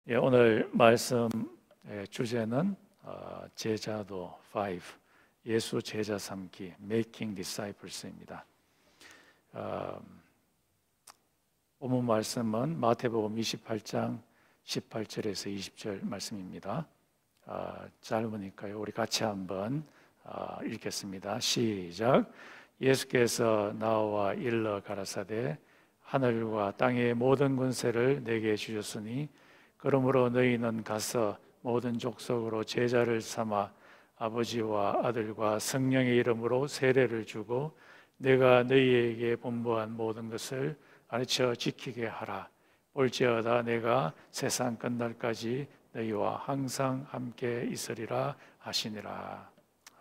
오늘 말씀 주제는 제자도 5, 예수 제자 삼기, Making Disciples입니다. 본문 말씀은 마태복음 28장 18절에서 20절 말씀입니다. 짧으니까요, 우리 같이 한번 읽겠습니다. 시작. 예수께서 나와 일러 가라사대 하늘과 땅의 모든 권세를 내게 주셨으니 그러므로 너희는 가서 모든 족속으로 제자를 삼아 아버지와 아들과 성령의 이름으로 세례를 주고 내가 너희에게 분부한 모든 것을 가르쳐 지키게 하라. 볼지어다 내가 세상 끝날까지 너희와 항상 함께 있으리라 하시니라.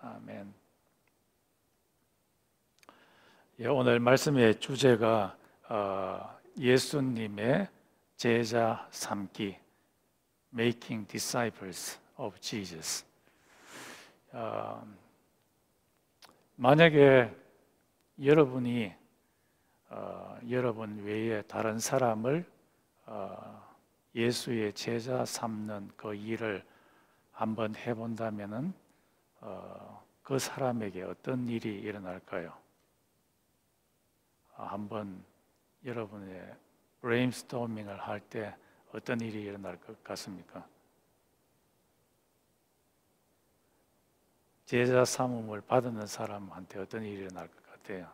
아멘. 오늘 말씀의 주제가 예수님의 제자 삼기, Making Disciples of Jesus. 만약에 여러분이 여러분 외에 다른 사람을 예수의 제자 삼는 그 일을 한번 해본다면은 그 사람에게 어떤 일이 일어날까요? 한번 여러분의 브레인스토밍을 할 때 어떤 일이 일어날 것 같습니까? 제자 삼음을 받는 사람한테 어떤 일이 일어날 것 같아요?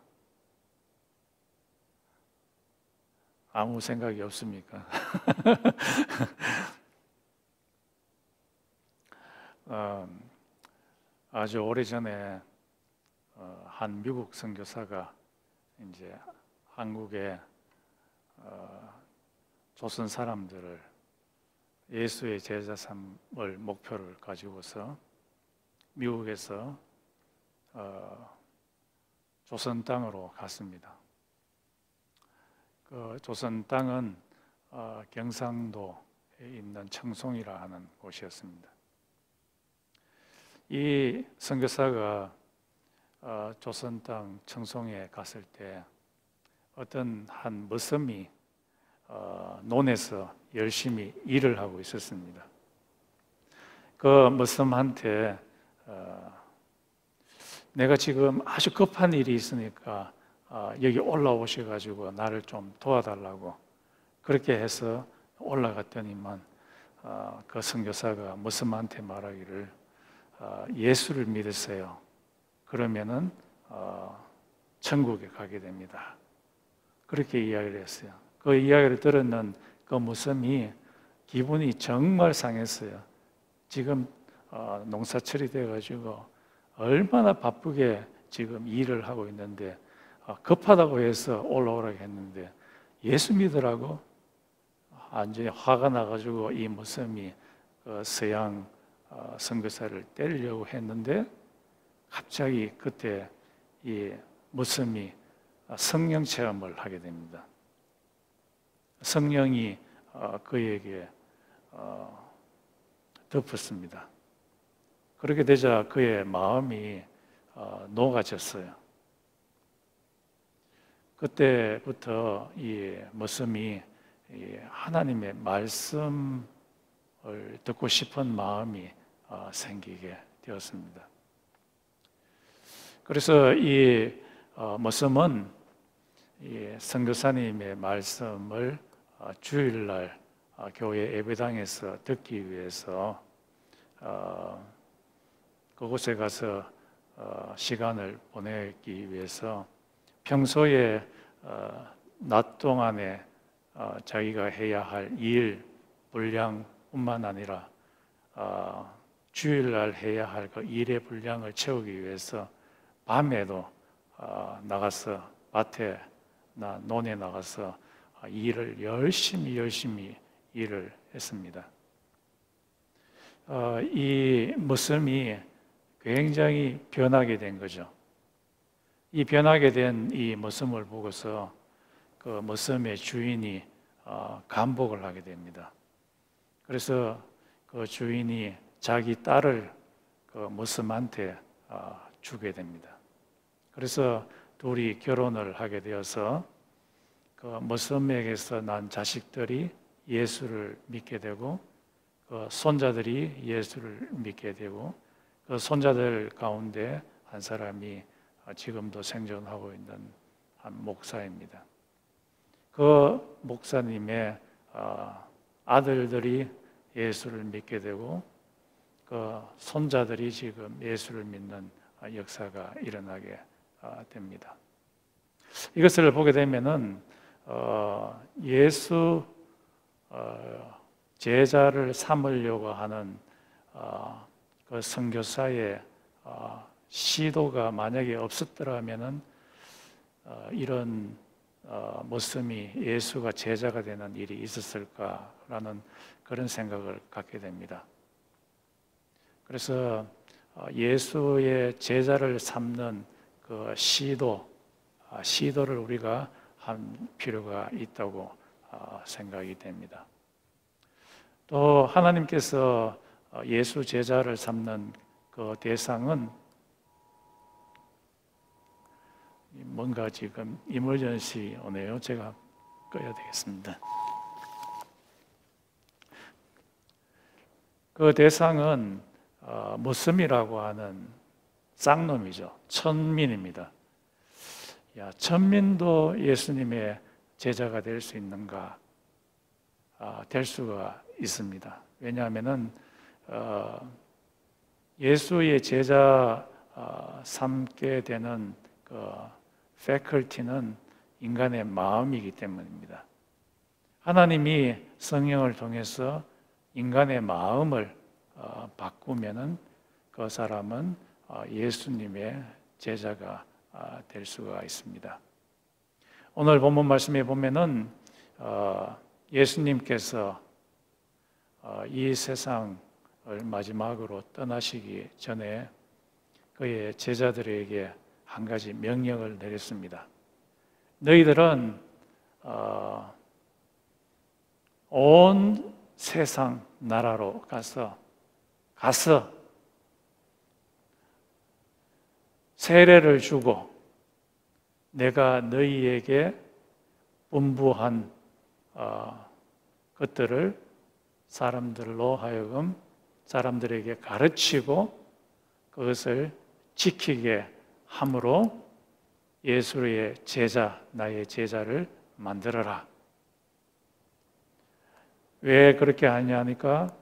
아무 생각이 없습니까? 아주 오래전에 한 미국 선교사가 이제 한국에 조선 사람들을 예수의 제자 삼을 목표를 가지고서 미국에서 조선 땅으로 갔습니다. 그 조선 땅은 경상도에 있는 청송이라 하는 곳이었습니다. 이 선교사가 조선 땅 청송에 갔을 때 어떤 한 머슴이 논에서 열심히 일을 하고 있었습니다. 그 머슴한테 내가 지금 아주 급한 일이 있으니까 여기 올라오셔가지고 나를 좀 도와달라고 그렇게 해서 올라갔더니만 그 선교사가 머슴한테 말하기를 예수를 믿으세요. 그러면은 천국에 가게 됩니다. 그렇게 이야기를 했어요. 그 이야기를 들었는 그 머슴이 기분이 정말 상했어요. 지금 농사철이 돼가지고 얼마나 바쁘게 지금 일을 하고 있는데 급하다고 해서 올라오라고 했는데 예수 믿으라고 완전히 화가 나가지고 이 머슴이 서양 선교사를 때리려고 했는데 갑자기 그때 이 머슴이 성령 체험을 하게 됩니다. 성령이 그에게 덮었습니다. 그렇게 되자 그의 마음이 녹아졌어요. 그때부터 이 머슴이 하나님의 말씀을 듣고 싶은 마음이 생기게 되었습니다. 그래서 이 머슴은 이 선교사님의 말씀을 주일날 교회 예배당에서 듣기 위해서 그곳에 가서 시간을 보내기 위해서 평소에 낮 동안에 자기가 해야 할 일 분량뿐만 아니라 주일날 해야 할 그 일의 분량을 채우기 위해서 밤에도 나가서 밭에나 논에 나가서 일을 열심히 일을 했습니다. 이 머슴이 굉장히 변하게 된 거죠. 이 변하게 된 이 머슴을 보고서 그 머슴의 주인이 간복을 하게 됩니다. 그래서 그 주인이 자기 딸을 그 머슴한테 주게 됩니다. 그래서 둘이 결혼을 하게 되어서 그 머슴에게서 난 자식들이 예수를 믿게 되고 그 손자들이 예수를 믿게 되고 그 손자들 가운데 한 사람이 지금도 생존하고 있는 한 목사입니다. 그 목사님의 아들들이 예수를 믿게 되고 그 손자들이 지금 예수를 믿는 역사가 일어나게 됩니다. 이것을 보게 되면은 예수 제자를 삼으려고 하는 그 선교사의 시도가 만약에 없었더라면은 이런 모습이 예수가 제자가 되는 일이 있었을까라는 그런 생각을 갖게 됩니다. 그래서 예수의 제자를 삼는 그 시도를 우리가 한 필요가 있다고 생각이 됩니다. 또 하나님께서 예수 제자를 삼는 그 대상은 뭔가 지금 이머전시 오네요. 제가 꺼야 되겠습니다. 그 대상은 무슬림이라고 하는 쌍놈이죠. 천민입니다. 야, 천민도 예수님의 제자가 될 수 있는가? 될 수가 있습니다. 왜냐하면은 예수의 제자 삼게 되는 그 패컬티는 인간의 마음이기 때문입니다. 하나님이 성령을 통해서 인간의 마음을 바꾸면은 그 사람은 예수님의 제자가 될 수가 있습니다. 오늘 본문 말씀에 보면은 예수님께서 이 세상을 마지막으로 떠나시기 전에 그의 제자들에게 한 가지 명령을 내렸습니다. 너희들은 온 세상 나라로 가서 세례를 주고 내가 너희에게 분부한 것들을 사람들로 하여금 사람들에게 가르치고 그것을 지키게 함으로 예수의 제자, 나의 제자를 만들어라. 왜 그렇게 하냐니까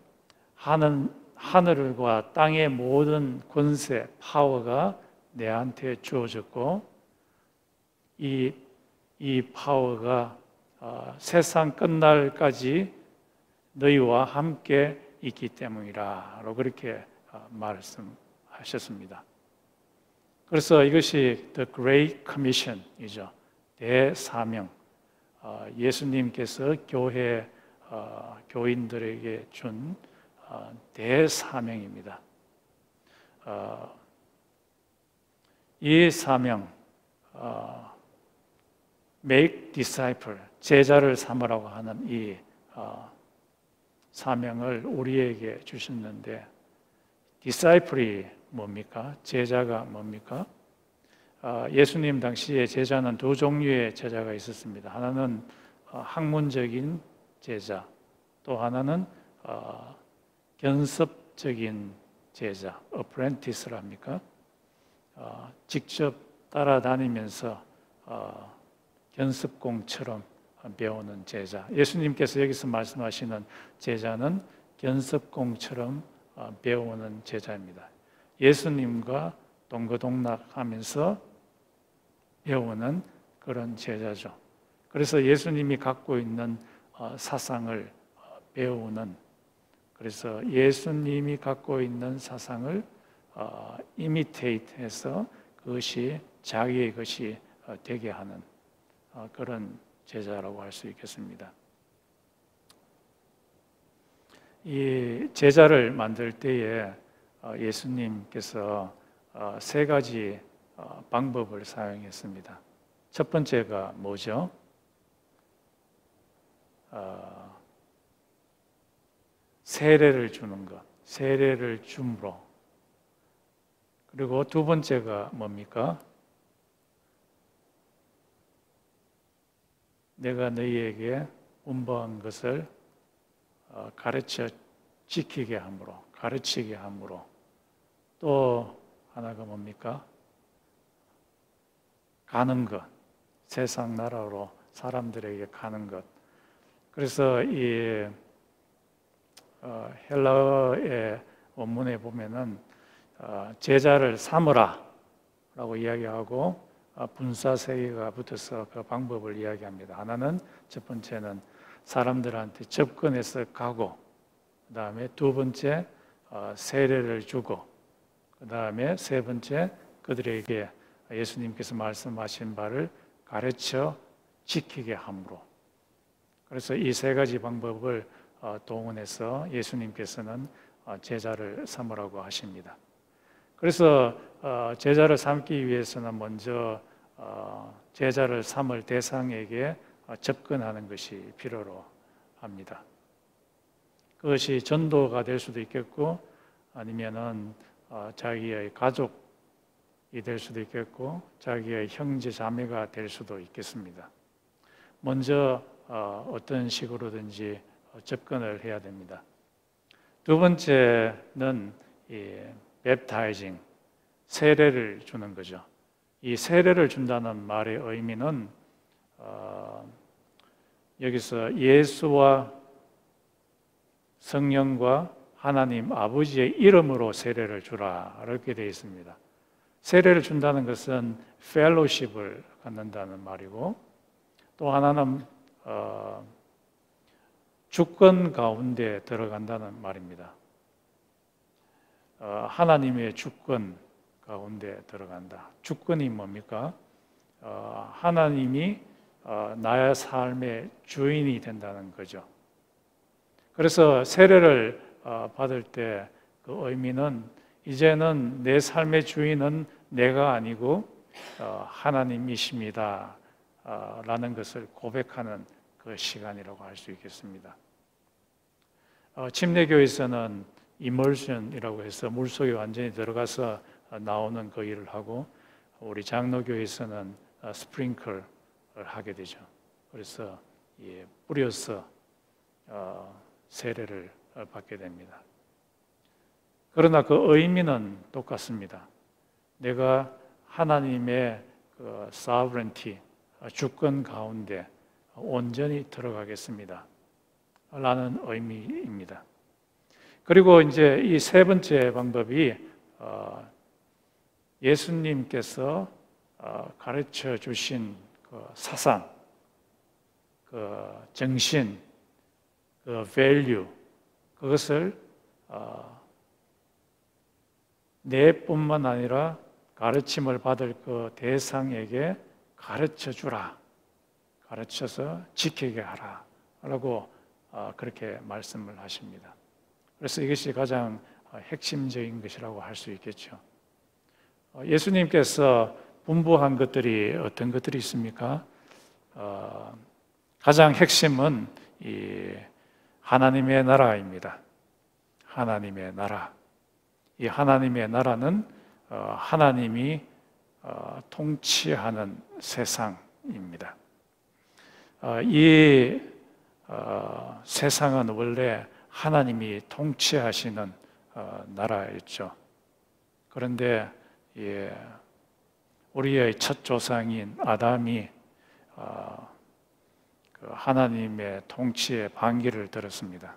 하늘과 땅의 모든 권세, 파워가 내한테 주어졌고 이 파워가 세상 끝날까지 너희와 함께 있기 때문이라고 그렇게 말씀하셨습니다. 그래서 이것이 The Great Commission이죠. 대사명. 예수님께서 교인들에게 준 대사명입니다. 이 사명, Make Disciple, 제자를 삼으라고 하는 이 사명을 우리에게 주셨는데 Disciple이 뭡니까? 제자가 뭡니까? 예수님 당시에 제자는 두 종류의 제자가 있었습니다. 하나는 학문적인 제자, 또 하나는 견습적인 제자, apprentice랍니까? 직접 따라다니면서 견습공처럼 배우는 제자. 예수님께서 여기서 말씀하시는 제자는 견습공처럼 배우는 제자입니다. 예수님과 동거동락하면서 배우는 그런 제자죠. 그래서 예수님이 갖고 있는 사상을 배우는, 그래서 예수님이 갖고 있는 사상을 이미테이트해서 그것이 자기의 것이 되게 하는 그런 제자라고 할 수 있겠습니다. 이 제자를 만들 때에 예수님께서 세 가지 방법을 사용했습니다. 첫 번째가 뭐죠? 세례를 주는 것, 세례를 줌으로. 그리고 두 번째가 뭡니까? 내가 너희에게 분부한 것을 가르쳐 지키게 함으로, 가르치게 함으로, 또 하나가 뭡니까? 가는 것, 세상 나라로 사람들에게 가는 것. 그래서 이 헬라어의 원문에 보면은 제자를 삼으라 라고 이야기하고 분사 세 개가 붙어서 그 방법을 이야기합니다. 하나는 첫 번째는 사람들한테 접근해서 가고, 그 다음에 두 번째 세례를 주고, 그 다음에 세 번째 그들에게 예수님께서 말씀하신 바를 가르쳐 지키게 함으로. 그래서 이 세 가지 방법을 동원해서 예수님께서는 제자를 삼으라고 하십니다. 그래서 제자를 삼기 위해서는 먼저 제자를 삼을 대상에게 접근하는 것이 필요로 합니다. 그것이 전도가 될 수도 있겠고, 아니면은 자기의 가족이 될 수도 있겠고, 자기의 형제 자매가 될 수도 있겠습니다. 먼저 어떤 식으로든지 접근을 해야 됩니다. 두 번째는 웹타이징, 세례를 주는 거죠. 이 세례를 준다는 말의 의미는 여기서 예수와 성령과 하나님 아버지의 이름으로 세례를 주라 이렇게 되어 있습니다. 세례를 준다는 것은 펠로십을 갖는다는 말이고, 또 하나는 주권 가운데 들어간다는 말입니다. 하나님의 주권 가운데 들어간다. 주권이 뭡니까? 하나님이 나의 삶의 주인이 된다는 거죠. 그래서 세례를 받을 때 그 의미는 이제는 내 삶의 주인은 내가 아니고 하나님이십니다 라는 것을 고백하는 그 시간이라고 할 수 있겠습니다. 침례교에서는 이머션이라고 해서 물속에 완전히 들어가서 나오는 그 일을 하고, 우리 장로교에서는 스프링클을 하게 되죠. 그래서 뿌려서 세례를 받게 됩니다. 그러나 그 의미는 똑같습니다. 내가 하나님의 그 sovereignty, 주권 가운데 온전히 들어가겠습니다 라는 의미입니다. 그리고 이제 이 세 번째 방법이 예수님께서 가르쳐 주신 그 사상, 그 정신, 그 value, 그것을 내뿐만 아니라 가르침을 받을 그 대상에게 가르쳐 주라, 가르쳐서 지키게 하라 라고 그렇게 말씀을 하십니다. 그래서 이것이 가장 핵심적인 것이라고 할 수 있겠죠. 예수님께서 분부한 것들이 어떤 것들이 있습니까? 가장 핵심은 이 하나님의 나라입니다. 하나님의 나라. 이 하나님의 나라는 하나님이 통치하는 세상입니다. 이 세상은 원래 하나님이 통치하시는 나라였죠. 그런데 우리의 첫 조상인 아담이 그 하나님의 통치에 반기를 들었습니다.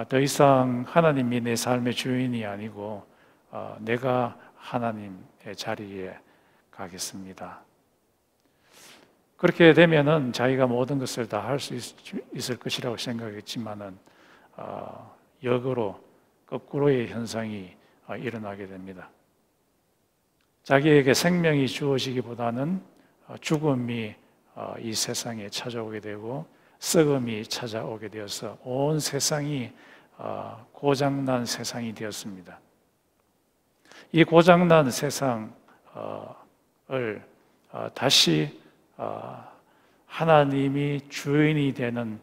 더 이상 하나님이 내 삶의 주인이 아니고 내가 하나님의 자리에 가겠습니다. 그렇게 되면은 자기가 모든 것을 다 할 수 있을 것이라고 생각했지만은 역으로 거꾸로의 현상이 일어나게 됩니다. 자기에게 생명이 주어지기보다는 죽음이 이 세상에 찾아오게 되고 썩음이 찾아오게 되어서 온 세상이 고장난 세상이 되었습니다. 이 고장난 세상을 다시 하나님이 주인이 되는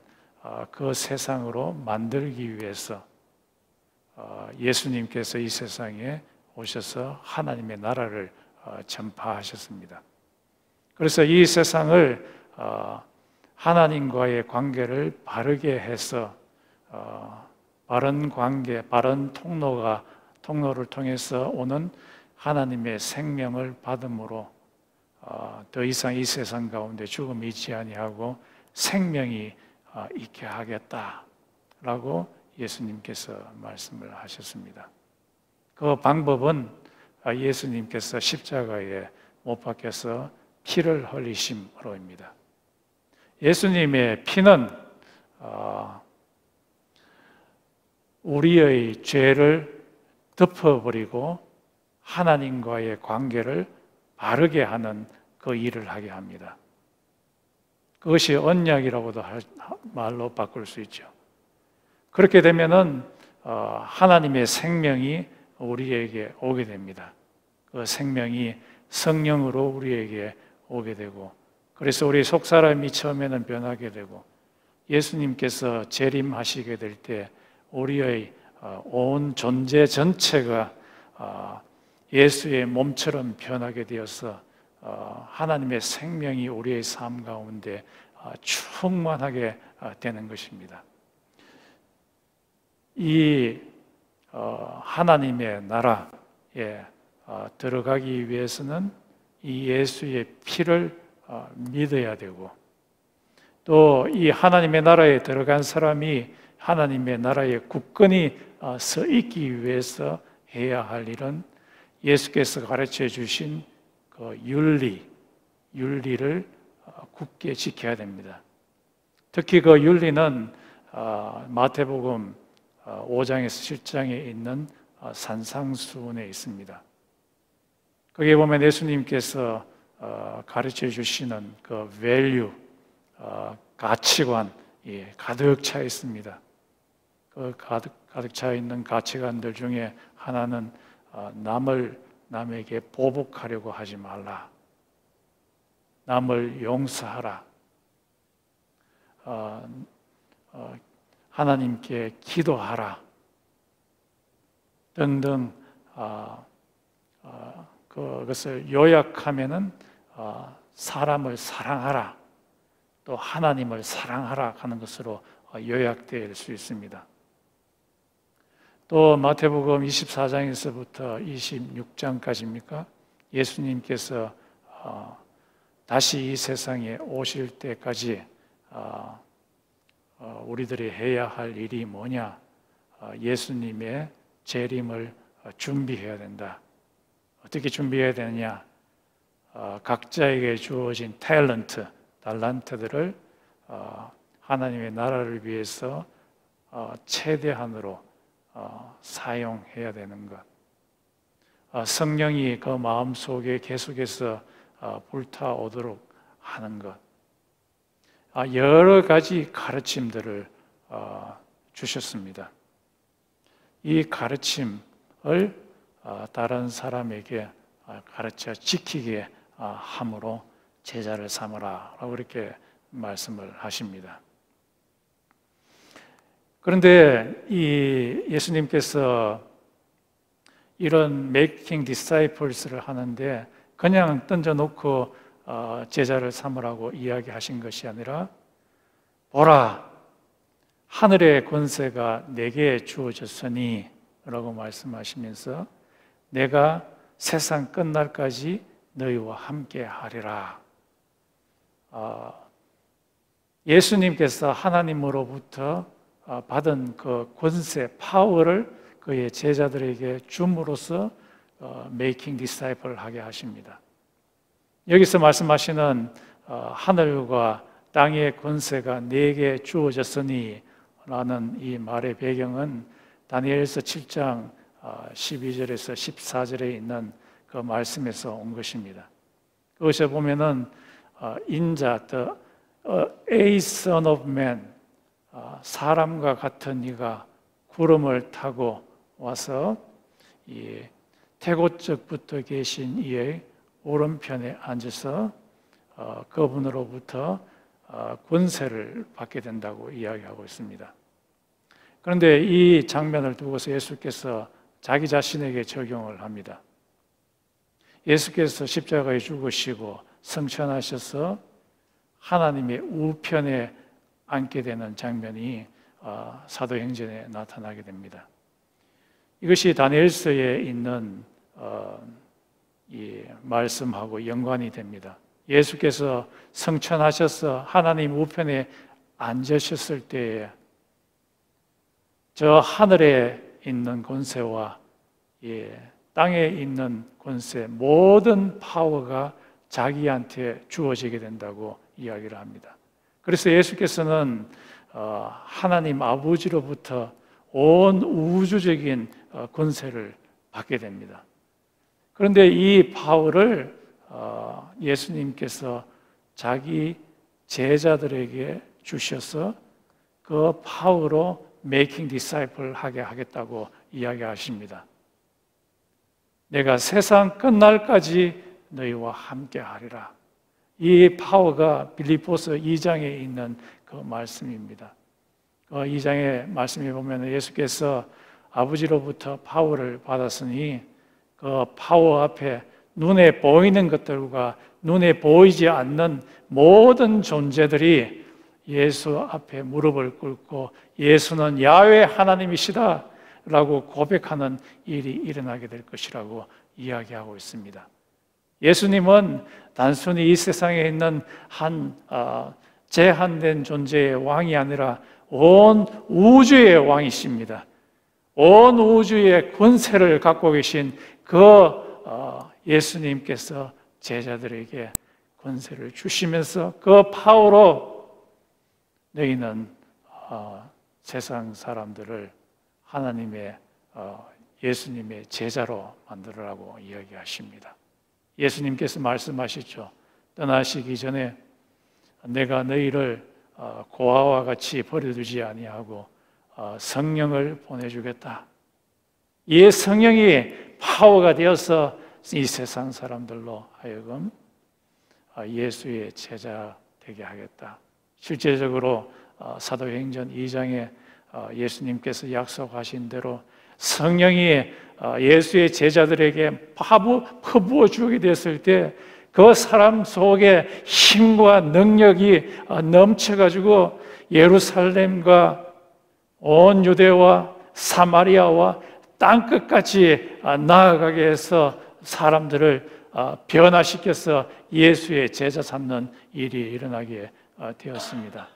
그 세상으로 만들기 위해서 예수님께서 이 세상에 오셔서 하나님의 나라를 전파하셨습니다. 그래서 이 세상을 하나님과의 관계를 바르게 해서 바른 관계, 바른 통로를 통해서 오는 하나님의 생명을 받음으로 더 이상 이 세상 가운데 죽음이 있지 아니하고 생명이 있게 하겠다라고 예수님께서 말씀을 하셨습니다. 그 방법은 예수님께서 십자가에 못 박혀서 피를 흘리심으로입니다. 예수님의 피는 우리의 죄를 덮어버리고 하나님과의 관계를 바르게 하는 그 일을 하게 합니다. 그것이 언약이라고도 말로 바꿀 수 있죠. 그렇게 되면은 하나님의 생명이 우리에게 오게 됩니다. 그 생명이 성령으로 우리에게 오게 되고, 그래서 우리 속사람이 처음에는 변하게 되고, 예수님께서 재림하시게 될 때 우리의 온 존재 전체가 예수의 몸처럼 변하게 되어서 하나님의 생명이 우리의 삶 가운데 충만하게 되는 것입니다. 이 하나님의 나라에 들어가기 위해서는 이 예수의 피를 믿어야 되고, 또 이 하나님의 나라에 들어간 사람이 하나님의 나라의 굳건히 서 있기 위해서 해야 할 일은 예수께서 가르쳐 주신 그 윤리를 굳게 지켜야 됩니다. 특히 그 윤리는 마태복음 5장에서 7장에 있는 산상수훈에 있습니다. 거기에 보면 예수님께서 가르쳐 주시는 그 value, 가치관이 가득 차 있습니다. 그 가득 차 있는 가치관들 중에 하나는 남에게 보복하려고 하지 말라, 남을 용서하라, 하나님께 기도하라 등등, 그것을 요약하면은 사람을 사랑하라, 또 하나님을 사랑하라 하는 것으로 요약될 수 있습니다. 또 마태복음 24장에서부터 26장까지입니까? 예수님께서 다시 이 세상에 오실 때까지 우리들이 해야 할 일이 뭐냐? 예수님의 재림을 준비해야 된다. 어떻게 준비해야 되느냐? 각자에게 주어진 달란트들을 하나님의 나라를 위해서 최대한으로 사용해야 되는 것, 성령이 그 마음속에 계속해서 불타오도록 하는 것, 여러 가지 가르침들을 주셨습니다. 이 가르침을 다른 사람에게 가르쳐 지키게 함으로 제자를 삼으라 라고 이렇게 말씀을 하십니다. 그런데 이 예수님께서 이런 making disciples를 하는데 그냥 던져놓고 제자를 삼으라고 이야기하신 것이 아니라, 보라, 하늘의 권세가 내게 주어졌으니 라고 말씀하시면서 내가 세상 끝날까지 너희와 함께 하리라. 예수님께서 하나님으로부터 받은 그 권세, 파워를 그의 제자들에게 줌으로써 메이킹 디사이플을 하게 하십니다. 여기서 말씀하시는 하늘과 땅의 권세가 내게 주어졌으니 라는 이 말의 배경은 다니엘서 7장 12절에서 14절에 있는 그 말씀에서 온 것입니다. 그것에 보면은 인자, the a son of man, 사람과 같은 이가 구름을 타고 와서 이 태고적부터 계신 이의 오른편에 앉아서 그분으로부터 권세를 받게 된다고 이야기하고 있습니다. 그런데 이 장면을 두고서 예수께서 자기 자신에게 적용을 합니다. 예수께서 십자가에 죽으시고 성천하셔서 하나님의 우편에 앉게 되는 장면이 사도행전에 나타나게 됩니다. 이것이 다니엘서에 있는 이 말씀하고 연관이 됩니다. 예수께서 성천하셔서 하나님 우편에 앉으셨을 때에 저 하늘에 있는 권세와 땅에 있는 권세, 모든 파워가 자기한테 주어지게 된다고 이야기를 합니다. 그래서 예수께서는 하나님 아버지로부터 온 우주적인 권세를 받게 됩니다. 그런데 이 파워를 예수님께서 자기 제자들에게 주셔서 그 파워로 making disciple 하게 하겠다고 이야기하십니다. 내가 세상 끝날까지 너희와 함께 하리라. 이 파워가 빌립보서 2장에 있는 그 말씀입니다. 그 2장의 말씀에 보면 예수께서 아버지로부터 파워를 받았으니 그 파워 앞에 눈에 보이는 것들과 눈에 보이지 않는 모든 존재들이 예수 앞에 무릎을 꿇고 예수는 야훼 하나님이시다 라고 고백하는 일이 일어나게 될 것이라고 이야기하고 있습니다. 예수님은 단순히 이 세상에 있는 한 제한된 존재의 왕이 아니라 온 우주의 왕이십니다. 온 우주의 권세를 갖고 계신 그 예수님께서 제자들에게 권세를 주시면서 그 파워로 너희는 세상 사람들을 하나님의 예수님의 제자로 만들으라고 이야기하십니다. 예수님께서 말씀하시죠. 떠나시기 전에 내가 너희를 고아와 같이 버려두지 아니하고 성령을 보내주겠다. 이 성령이 파워가 되어서 이 세상 사람들로 하여금 예수의 제자 되게 하겠다. 실제적으로 사도행전 2장에 예수님께서 약속하신 대로 성령이 예수의 제자들에게 퍼부어 주게 됐을 때 그 사람 속에 힘과 능력이 넘쳐가지고 예루살렘과 온 유대와 사마리아와 땅끝까지 나아가게 해서 사람들을 변화시켜서 예수의 제자 삼는 일이 일어나게 되었습니다.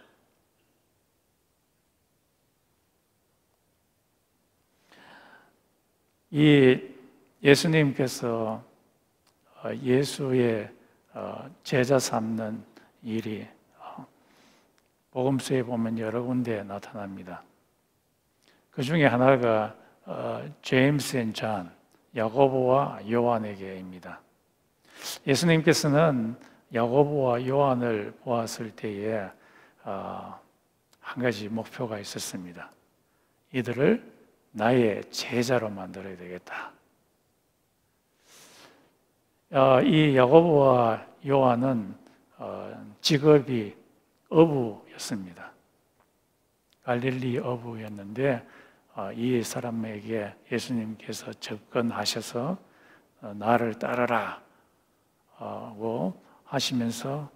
이 예수님께서 예수의 제자 삼는 일이 복음서에 보면 여러 군데 나타납니다. 그 중에 하나가 제임스 앤 존, 야고보와 요한에게입니다. 예수님께서는 야고보와 요한을 보았을 때에 한 가지 목표가 있었습니다. 이들을 나의 제자로 만들어야 되겠다. 이 야고보와 요한은 직업이 어부였습니다. 갈릴리 어부였는데 이 사람에게 예수님께서 접근하셔서 나를 따르라 고 하시면서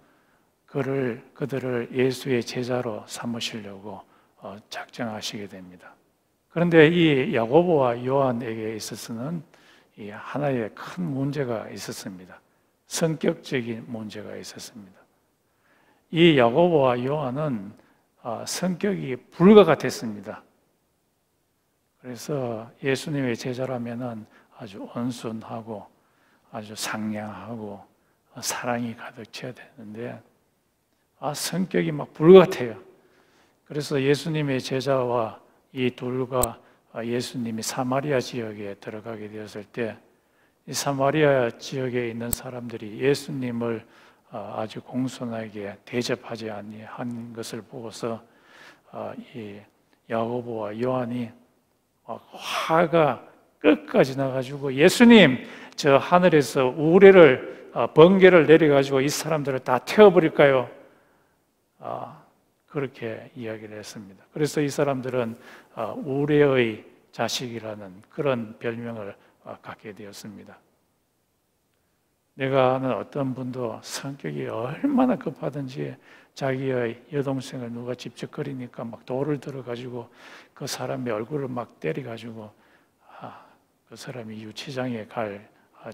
그들을 예수의 제자로 삼으시려고 작정하시게 됩니다. 그런데 이 야고보와 요한에게 있어서는 하나의 큰 문제가 있었습니다. 성격적인 문제가 있었습니다. 이 야고보와 요한은 성격이 불과 같았습니다. 그래서 예수님의 제자라면은 아주 온순하고 아주 상냥하고 사랑이 가득 채야 되는데 성격이 막 불 같아요. 그래서 예수님의 제자와 이 둘과 예수님이 사마리아 지역에 들어가게 되었을 때 이 사마리아 지역에 있는 사람들이 예수님을 아주 공손하게 대접하지 아니한 것을 보고서 이 야고보와 요한이 화가 끝까지 나가지고 예수님 저 하늘에서 우레를 번개를 내려가지고 이 사람들을 다 태워버릴까요? 그렇게 이야기를 했습니다. 그래서 이 사람들은 우레의 자식이라는 그런 별명을 갖게 되었습니다. 내가 아는 어떤 분도 성격이 얼마나 급하든지 자기의 여동생을 누가 집적거리니까 막 돌을 들어가지고 그 사람의 얼굴을 막 때려가지고 그 사람이 유치장에 갈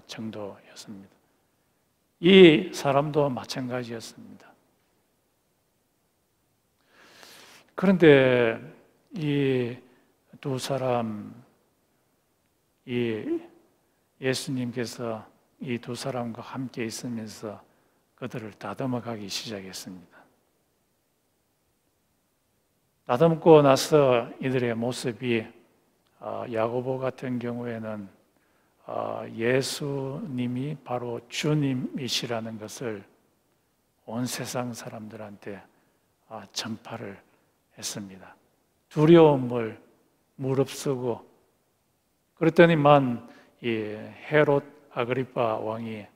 정도였습니다. 이 사람도 마찬가지였습니다. 그런데 이 두 사람, 예수님께서 이 두 사람과 함께 있으면서 그들을 다듬어 가기 시작했습니다. 다듬고 나서 이들의 모습이 야고보 같은 경우에는 예수님이 바로 주님이시라는 것을 온 세상 사람들한테 전파를 했습니다. 두려움을 무릅쓰고 그랬더니만 이 헤롯 아그리파 왕이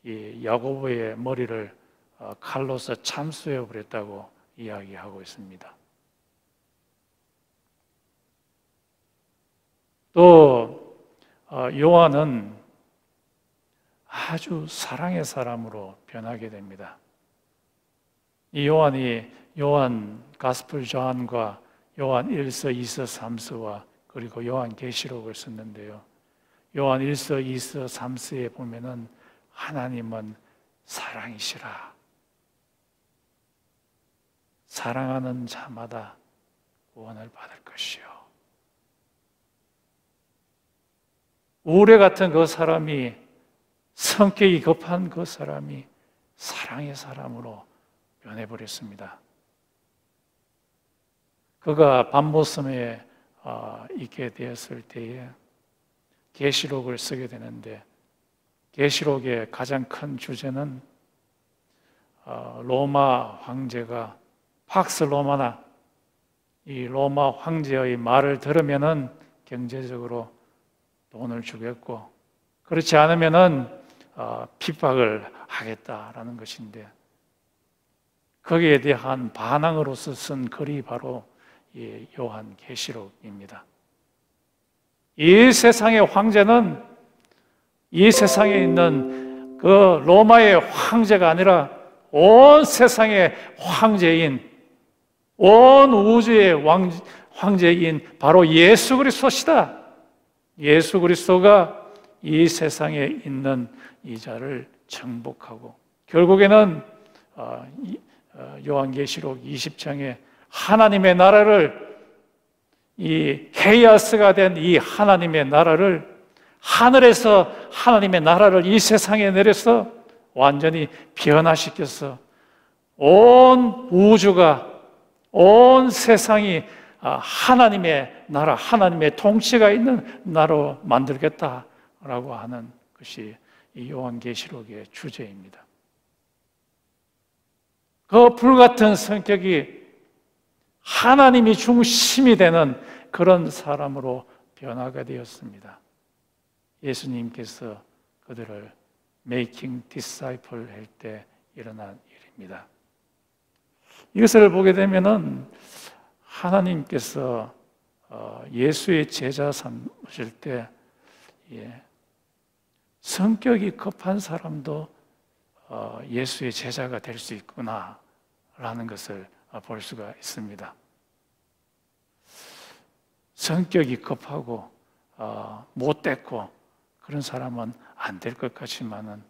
이 야고보의 머리를 칼로서 참수해 버렸다고 이야기하고 있습니다. 또 요한은 아주 사랑의 사람으로 변하게 됩니다. 이 요한이 요한 가스펠 저한과 요한 1서, 2서, 3서와 그리고 요한 계시록을 썼는데요. 요한 1서, 2서, 3서에 보면은 하나님은 사랑이시라. 사랑하는 자마다 구원을 받을 것이요. 우레 같은 그 사람이, 성격이 급한 그 사람이 사랑의 사람으로 변해버렸습니다. 그가 밤모섬에 있게 되었을 때에 계시록을 쓰게 되는데, 계시록의 가장 큰 주제는 로마 황제가 팍스 로마나, 이 로마 황제의 말을 들으면은 경제적으로 돈을 주겠고, 그렇지 않으면은 핍박을 하겠다라는 것인데, 거기에 대한 반항으로서 쓴 글이 바로 이 요한 계시록입니다. 이 세상의 황제는 이 세상에 있는 그 로마의 황제가 아니라 온 세상의 황제인, 온 우주의 황제인 바로 예수 그리스도시다. 예수 그리스도가 이 세상에 있는 이 자를 정복하고 결국에는 요한계시록 20장에 하나님의 나라를, 이 헤이아스가 된 이 하나님의 나라를, 하늘에서 하나님의 나라를 이 세상에 내려서 완전히 변화시켜서 온 우주가, 온 세상이 하나님의 나라, 하나님의 통치가 있는 나라로 만들겠다라고 하는 것이 이 요한계시록의 주제입니다. 그 불같은 성격이 하나님이 중심이 되는 그런 사람으로 변화가 되었습니다. 예수님께서 그들을 making disciple 할 때 일어난 일입니다. 이것을 보게 되면은 하나님께서 예수의 제자 삼으실 때 성격이 급한 사람도 예수의 제자가 될 수 있구나라는 것을 볼 수가 있습니다. 성격이 급하고 못됐고 그런 사람은 안 될 것 같지만은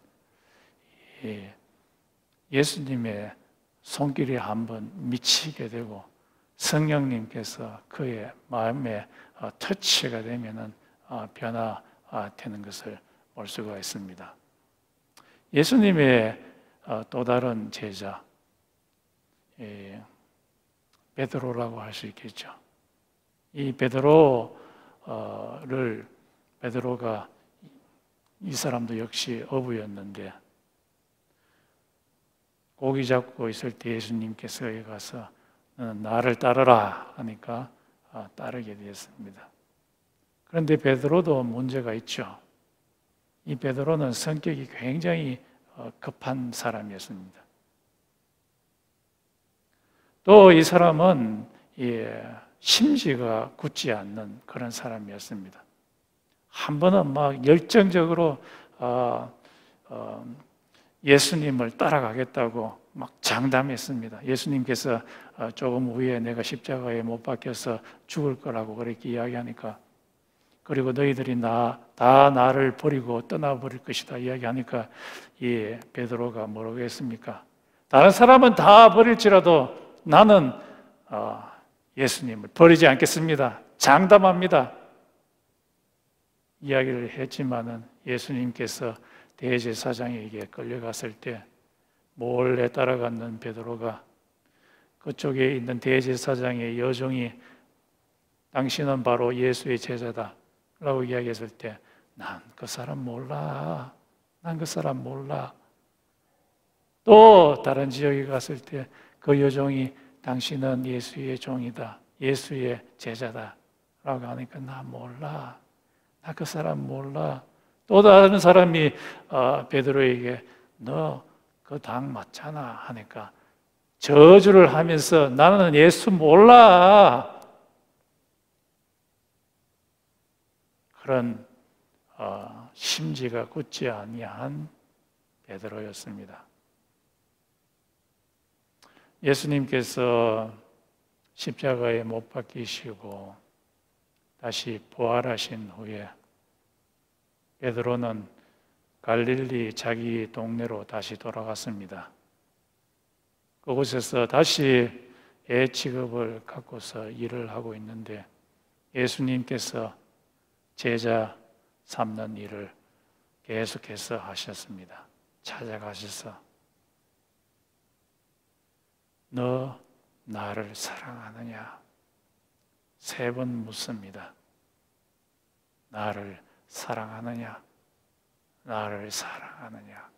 예수님의 손길이 한번 미치게 되고 성령님께서 그의 마음에 터치가 되면은 변화되는 것을 볼 수가 있습니다. 예수님의 또 다른 제자 베드로라고 할 수 있겠죠. 이 베드로가 이 사람도 역시 어부였는데 고기 잡고 있을 때 예수님께서 여기 가서 너는 나를 따르라 하니까 따르게 되었습니다. 그런데 베드로도 문제가 있죠. 이 베드로는 성격이 굉장히 급한 사람이었습니다. 또 이 사람은 심지가 굳지 않는 그런 사람이었습니다. 한 번은 막 열정적으로 예수님을 따라가겠다고 막 장담했습니다. 예수님께서 조금 후에 내가 십자가에 못 박혀서 죽을 거라고 그렇게 이야기하니까, 그리고 너희들이 다 나를 버리고 떠나버릴 것이다 이야기하니까, 이 베드로가 뭐라고 했습니까? 다른 사람은 다 버릴지라도 나는 예수님을 버리지 않겠습니다. 장담합니다. 이야기를 했지만은 예수님께서 대제사장에게 끌려갔을 때 몰래 따라갔는 베드로가 그쪽에 있는 대제사장의 여종이 당신은 바로 예수의 제자다 라고 이야기했을 때, 난 그 사람 몰라. 난 그 사람 몰라. 또 다른 지역에 갔을 때 그 여종이 당신은 예수의 종이다. 예수의 제자다 라고 하니까, 나 몰라. 나 그 사람 몰라. 또 다른 사람이 베드로에게 너 그 당 맞잖아 하니까 저주를 하면서 나는 예수 몰라. 그런 심지가 굳지 아니한 베드로였습니다. 예수님께서 십자가에 못 박히시고 다시 부활하신 후에 베드로는 갈릴리 자기 동네로 다시 돌아갔습니다. 그곳에서 다시 애 취급을 갖고서 일을 하고 있는데, 예수님께서 제자 삼는 일을 계속해서 하셨습니다. 찾아가셔서 너 나를 사랑하느냐? 3번 묻습니다. 나를 사랑하느냐? 나를 사랑하느냐?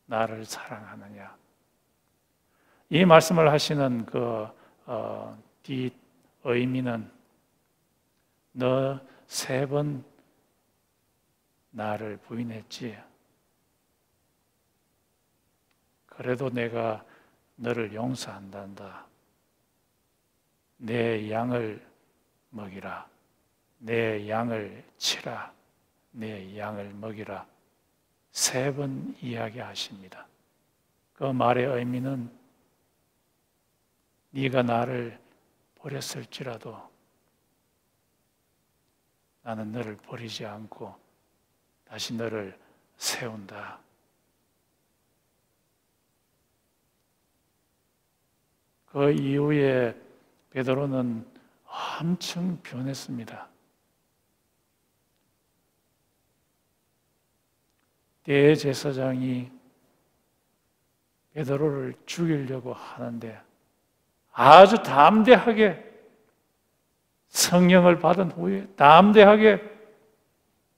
나를 사랑하느냐? 이 말씀을 하시는 그 뒷 의미는, 너 3번 나를 부인했지. 그래도 내가 너를 용서한단다. 내 양을 먹이라. 내 양을 치라. 내 양을 먹이라. 3번 이야기하십니다. 그 말의 의미는, 네가 나를 버렸을지라도 나는 너를 버리지 않고 다시 너를 세운다. 그 이후에 베드로는 엄청 변했습니다. 대제사장이 베드로를 죽이려고 하는데 아주 담대하게, 성령을 받은 후에 담대하게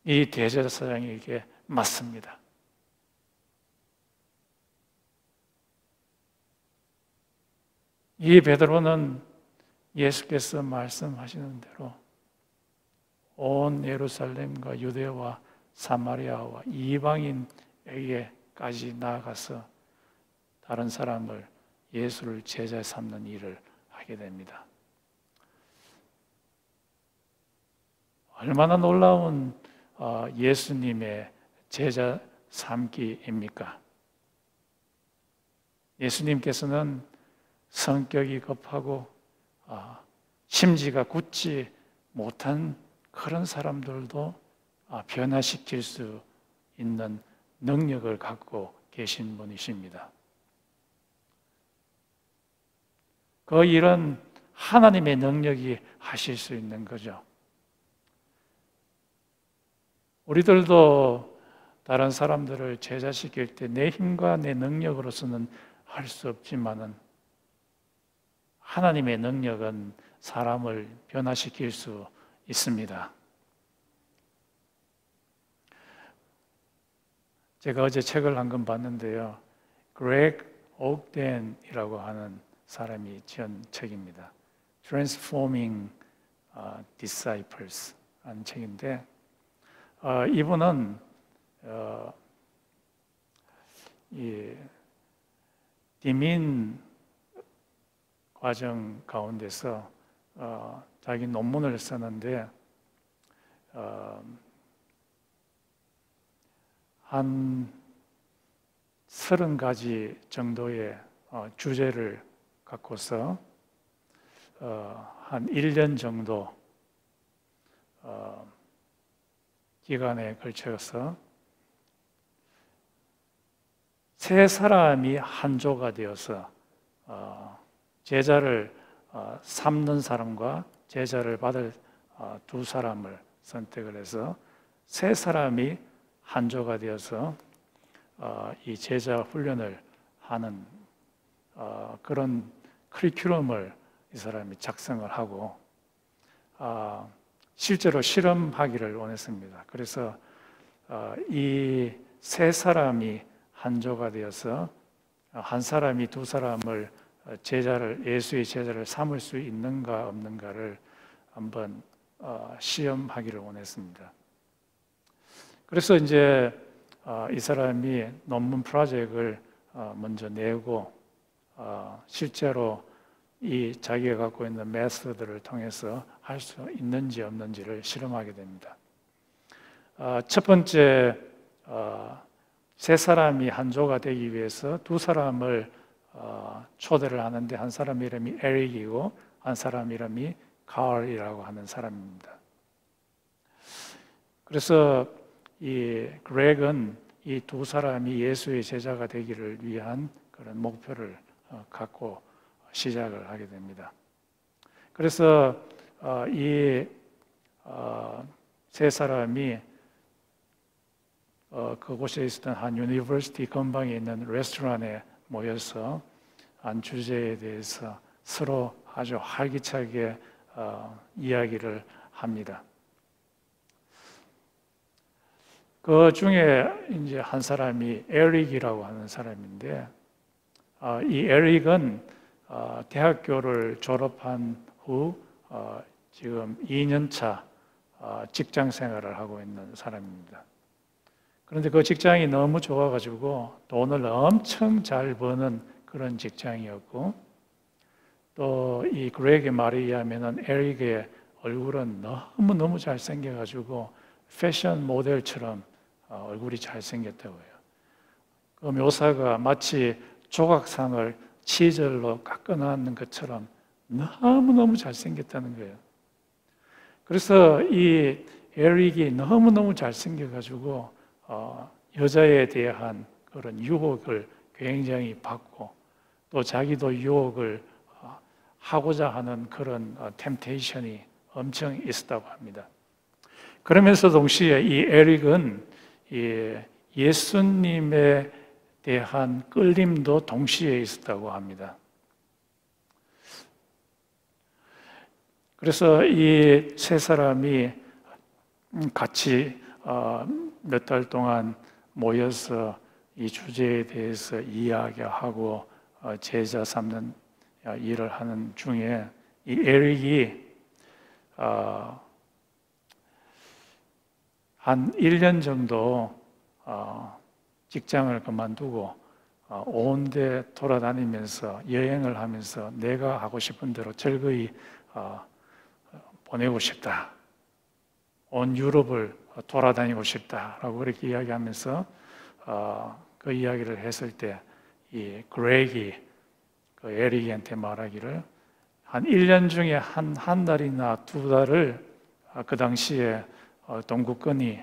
이 대제사장에게 맞습니다. 이 베드로는 예수께서 말씀하시는 대로 온 예루살렘과 유대와 사마리아와 이방인에게까지 나아가서 다른 사람을, 예수를 제자 삼는 일을 하게 됩니다. 얼마나 놀라운 예수님의 제자 삼기입니까? 예수님께서는 성격이 급하고 심지가 굳지 못한 그런 사람들도 변화시킬 수 있는 능력을 갖고 계신 분이십니다. 그 일은 하나님의 능력이 하실 수 있는 거죠. 우리들도 다른 사람들을 제자시킬 때 내 힘과 내 능력으로서는 할 수 없지만은, 하나님의 능력은 사람을 변화시킬 수 있습니다. 제가 어제 책을 한 권 봤는데요. 그렉 옥덴이라고 하는 사람이 지은 책입니다. Transforming Disciples 라는 책인데, 이분은 이 디민 과정 가운데서 자기 논문을 썼는데, 한 30가지 정도의 주제를 갖고서 한 1년 정도 기간에 걸쳐서 세 사람이 한조가 되어서 제자를 삼는 사람과 제자를 받을 두 사람을 선택을 해서 세 사람이 한조가 되어서 이 제자 훈련을 하는 그런 커리큘럼을 이 사람이 작성을 하고 실제로 실험하기를 원했습니다. 그래서 이 세 사람이 한조가 되어서 한 사람이 두 사람을 예수의 제자를 삼을 수 있는가 없는가를 한번 시험하기를 원했습니다. 그래서 이제 이 사람이 논문 프로젝트를 먼저 내고 실제로 이 자기가 갖고 있는 메소드를 통해서 할 수 있는지 없는지를 실험하게 됩니다. 첫 번째 세 사람이 한조가 되기 위해서 두 사람을 초대를 하는데 한 사람 이름이 에릭이고 한 사람 이름이 칼이라고 하는 사람입니다. 그래서 이 그렉은 이 두 사람이 예수의 제자가 되기를 위한 그런 목표를 갖고 시작을 하게 됩니다. 그래서 이 세 사람이 그곳에 있었던 한 유니버시티 근방에 있는 레스토랑에 모여서 한 주제에 대해서 서로 아주 활기차게 이야기를 합니다. 그 중에 이제 한 사람이 에릭이라고 하는 사람인데, 이 에릭은 대학교를 졸업한 후 지금 2년차 직장 생활을 하고 있는 사람입니다. 그런데 그 직장이 너무 좋아가지고 돈을 엄청 잘 버는 그런 직장이었고, 또 이 그렉의 말에 의하면 에릭의 얼굴은 너무너무 잘생겨가지고 패션 모델처럼 얼굴이 잘생겼다고 해요. 그 묘사가 마치 조각상을 치젤로 깎아놨는 것처럼 너무너무 잘생겼다는 거예요. 그래서 이 에릭이 너무너무 잘생겨가지고 여자에 대한 그런 유혹을 굉장히 받고 또 자기도 유혹을 하고자 하는 그런 템테이션이 엄청 있었다고 합니다. 그러면서 동시에 이 에릭은 예수님에 대한 끌림도 동시에 있었다고 합니다. 그래서 이 세 사람이 같이 몇 달 동안 모여서 이 주제에 대해서 이야기하고 제자 삼는 일을 하는 중에 이 에릭이 한 1년 정도 직장을 그만두고 온 데 돌아다니면서 여행을 하면서 내가 하고 싶은 대로 즐거이 보내고 싶다. 온 유럽을 돌아다니고 싶다라고 그렇게 이야기하면서 그 이야기를 했을 때 이 그렉이 그 에릭한테 말하기를 한 1년 중에 한 달이나 두 달을 그 당시에 동국권이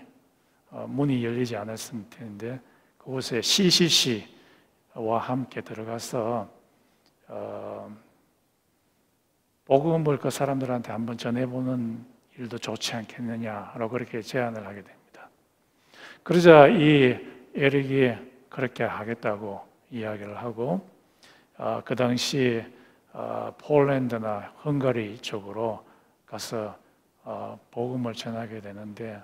문이 열리지 않았을 텐데 그곳에 CCC와 함께 들어가서 복음을 그 사람들한테 한번 전해보는 일도 좋지 않겠느냐라고 그렇게 제안을 하게 됩니다. 그러자 이 에릭이 그렇게 하겠다고 이야기를 하고 그 당시 폴란드나 헝가리 쪽으로 가서 복음을 전하게 되는데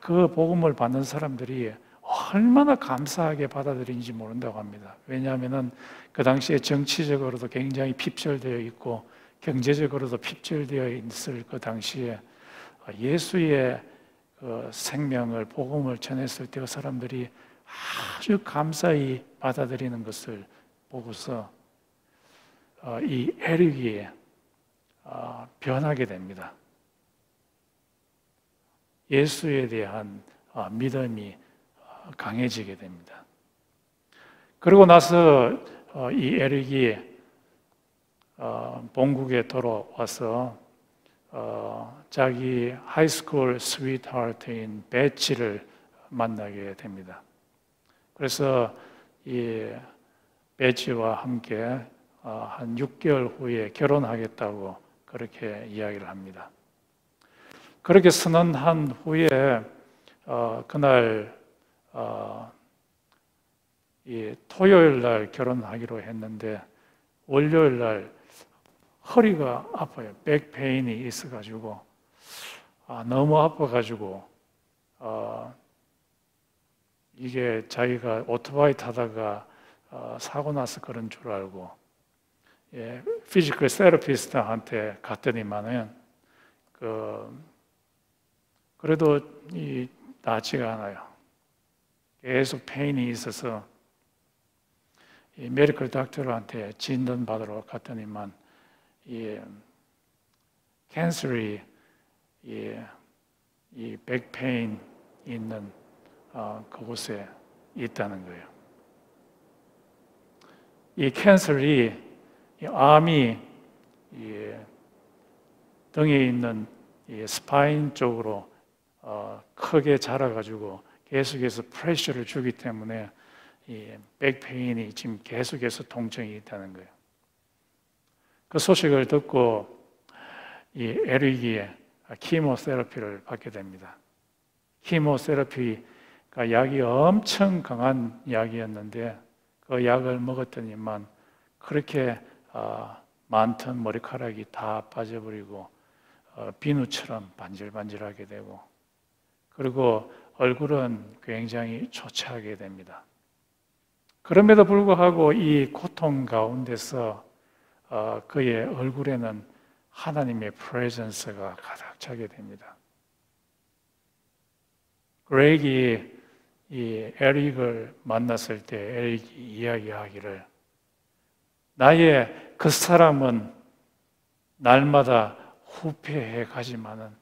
그 복음을 받는 사람들이 얼마나 감사하게 받아들인지 모른다고 합니다. 왜냐하면 그 당시에 정치적으로도 굉장히 핍절되어 있고 경제적으로도 핍절되어 있을 그 당시에 예수의 그 생명을 복음을 전했을 때 그 사람들이 아주 감사히 받아들이는 것을 보고서 이 에릭이 변하게 됩니다. 예수에 대한 믿음이 강해지게 됩니다. 그러고 나서 이 에릭이 본국에 돌아와서 자기 하이스쿨 스위트하트인 배치를 만나게 됩니다. 그래서 이 배치와 함께 한 6개월 후에 결혼하겠다고 그렇게 이야기를 합니다. 그렇게 선언한 후에 그날 이 토요일 날 결혼하기로 했는데 월요일 날 허리가 아파요. 백페인이 있어가지고 너무 아파가지고 이게 자기가 오토바이 타다가 사고 나서 그런 줄 알고 피지컬 세라피스트한테 갔더니만은 그래도 낫지가 않아요. 계속 페인이 있어서 이 메디컬 닥터한테 진단 받으러 갔더니만 캔슬이 이 백페인 있는 그곳에 있다는 거예요. 이 캔슬이 이 암이 이 등에 있는 이 스파인 쪽으로 크게 자라가지고 계속해서 프레셔를 주기 때문에 이 백페인이 지금 계속해서 통증이 있다는 거예요. 그 소식을 듣고 이 에릭이 키모세라피를 받게 됩니다. 키모세라피가 약이 엄청 강한 약이었는데 그 약을 먹었더니만 그렇게 많던 머리카락이 다 빠져버리고 비누처럼 반질반질하게 되고 그리고 얼굴은 굉장히 초췌하게 됩니다. 그럼에도 불구하고 이 고통 가운데서 그의 얼굴에는 하나님의 프레젠스가 가득 차게 됩니다. 그렉이 이 에릭을 만났을 때 에릭이 이야기하기를 나의 그 사람은 날마다 후패해 가지만은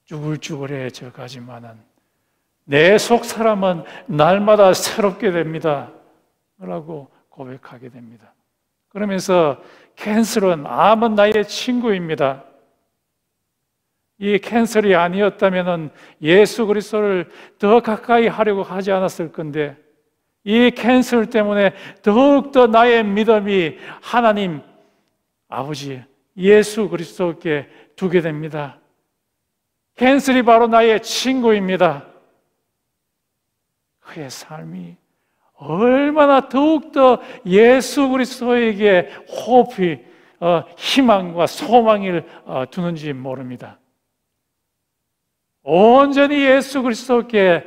쭈글쭈글해져 가지만은 내 속 사람은 날마다 새롭게 됩니다. 라고 고백하게 됩니다. 그러면서 캔슬은 암은 나의 친구입니다. 이 캔슬이 아니었다면 예수 그리스도를 더 가까이 하려고 하지 않았을 건데 이 캔슬 때문에 더욱더 나의 믿음이 하나님 아버지 예수 그리스도께 두게 됩니다. 캔슬이 바로 나의 친구입니다. 그의 삶이 얼마나 더욱더 예수 그리스도에게 호흡이 희망과 소망을 두는지 모릅니다. 온전히 예수 그리스도께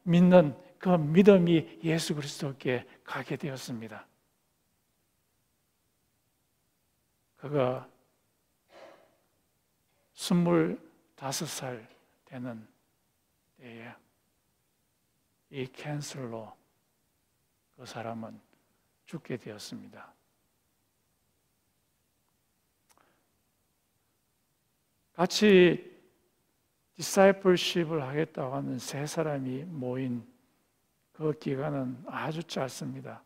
믿는 그 믿음이 예수 그리스도께 가게 되었습니다. 그가 25살 되는 때에 이 캔슬로 그 사람은 죽게 되었습니다. 같이 디사이플십을 하겠다고 하는 세 사람이 모인 그 기간은 아주 짧습니다.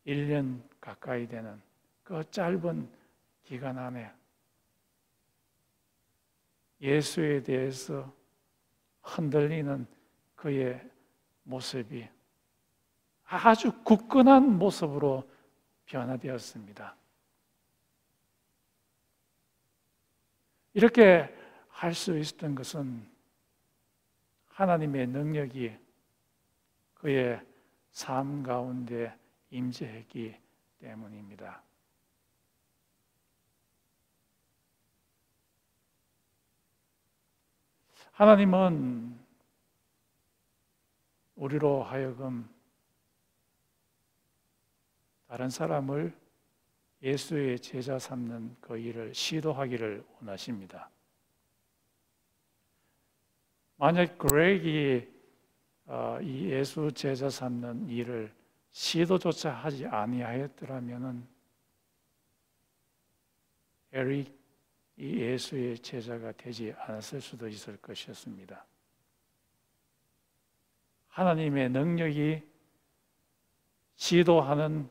1년 가까이 되는 그 짧은 기간 안에 예수에 대해서 흔들리는 그의 모습이 아주 굳건한 모습으로 변화되었습니다. 이렇게 할 수 있었던 것은 하나님의 능력이 그의 삶 가운데 임재했기 때문입니다. 하나님은 우리로 하여금 다른 사람을 예수의 제자 삼는 그 일을 시도하기를 원하십니다. 만약 그렉이 이 예수 제자 삼는 일을 시도조차 하지 아니하였더라면은 에릭이 예수의 제자가 되지 않았을 수도 있을 것이었습니다. 하나님의 능력이 시도하는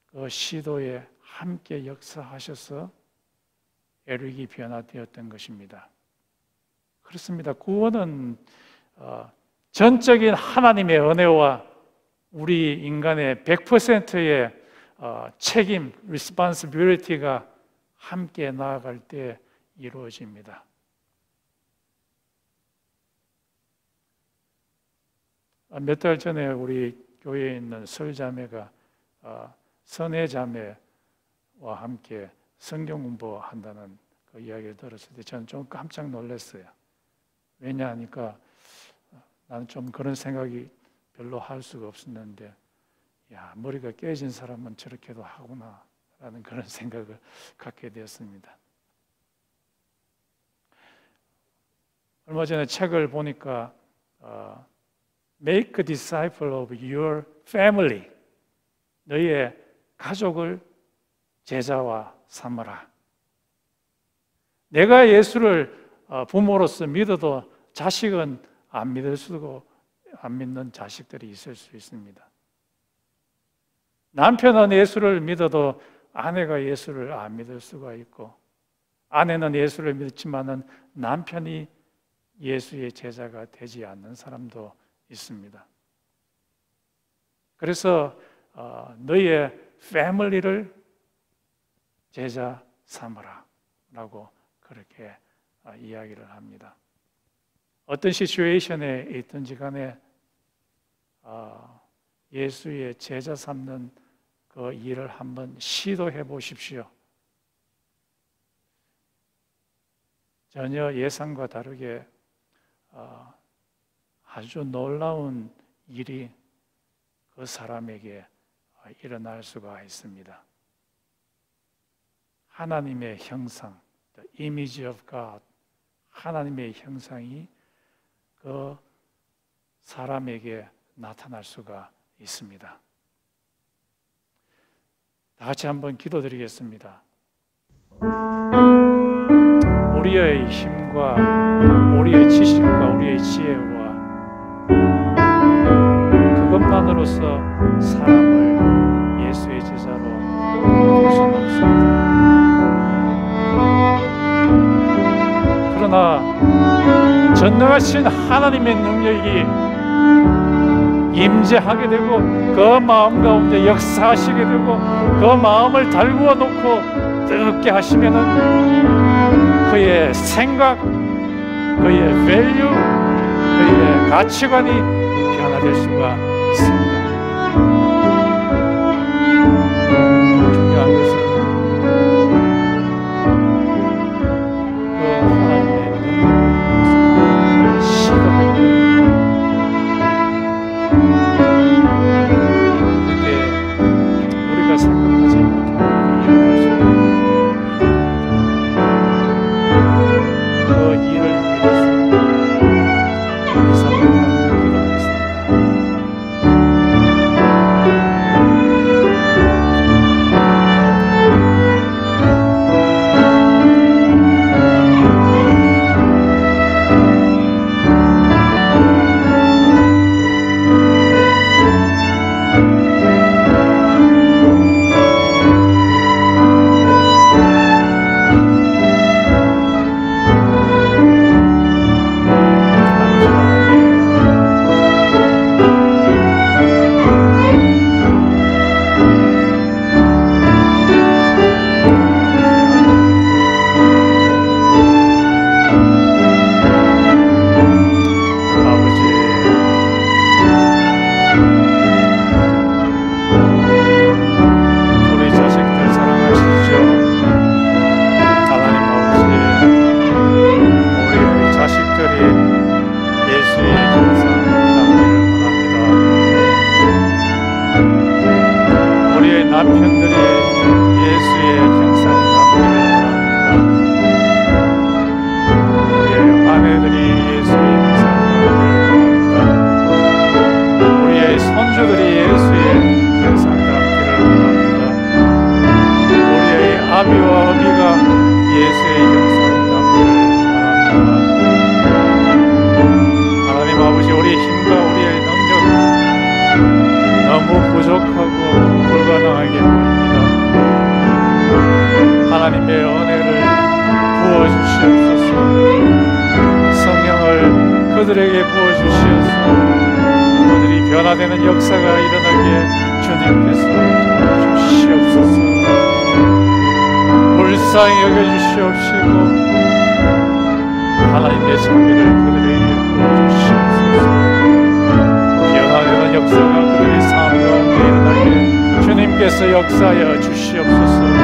그 시도에 함께 역사하셔서 에릭이 변화되었던 것입니다. 그렇습니다. 구원은 전적인 하나님의 은혜와 우리 인간의 100%의 책임, responsibility가 함께 나아갈 때 이루어집니다. 몇 달 전에 우리 교회에 있는 설자매가 선혜자매와 함께 성경 공부한다는 그 이야기를 들었을 때 저는 좀 깜짝 놀랐어요. 왜냐하니까 나는 좀 그런 생각이 별로 할 수가 없었는데, 야, 머리가 깨진 사람은 저렇게도 하구나 라는 그런 생각을 갖게 되었습니다. 얼마 전에 책을 보니까 Make a disciple of your family, 너희의 가족을 제자와 삼으라. 내가 예수를 부모로서 믿어도 자식은 안 믿는 자식들이 있을 수 있습니다. 남편은 예수를 믿어도 아내가 예수를 안 믿을 수가 있고, 아내는 예수를 믿지만은 남편이 예수의 제자가 되지 않는 사람도 있습니다. 그래서 너희의 패밀리를 제자 삼으라 라고 그렇게 이야기를 합니다. 어떤 시츄에이션에 있든지 간에 예수의 제자 삼는 그 일을 한번 시도해 보십시오. 전혀 예상과 다르게 아주 놀라운 일이 그 사람에게 일어날 수가 있습니다. 하나님의 형상, the image of God, 하나님의 형상이 그 사람에게 나타날 수가 있습니다. 다 같이 한번 기도드리겠습니다. 우리의 힘과 우리의 지식과 우리의 지혜와 그것만으로서 사람을 예수의 제자로 바꿀 수는 없습니다. 그러나 전능하신 하나님의 능력이 임재하게 되고 그 마음 가운데 역사하시게 되고 그 마음을 달구어 놓고 뜨겁게 하시면은 그의 생각, 그의 value, 그의 가치관이 변화될 수가 있습니다. 중요한 것은 그 하나님의 능력을 시도하는 생각하지 못하는 일을 수 그 일을 위해서 우리 사랑하는 기도하겠습니다. 그들에게 부어주시어서 그들이 변화되는 역사가 일어나게 주님께서 도와주시옵소서. 불쌍히 여겨주시옵시고 하나님의 자비를 그들에게 부어주시옵소서. 변화되는 역사가 그들의 삶 가운데 일어나게 주님께서 역사하여 주시옵소서.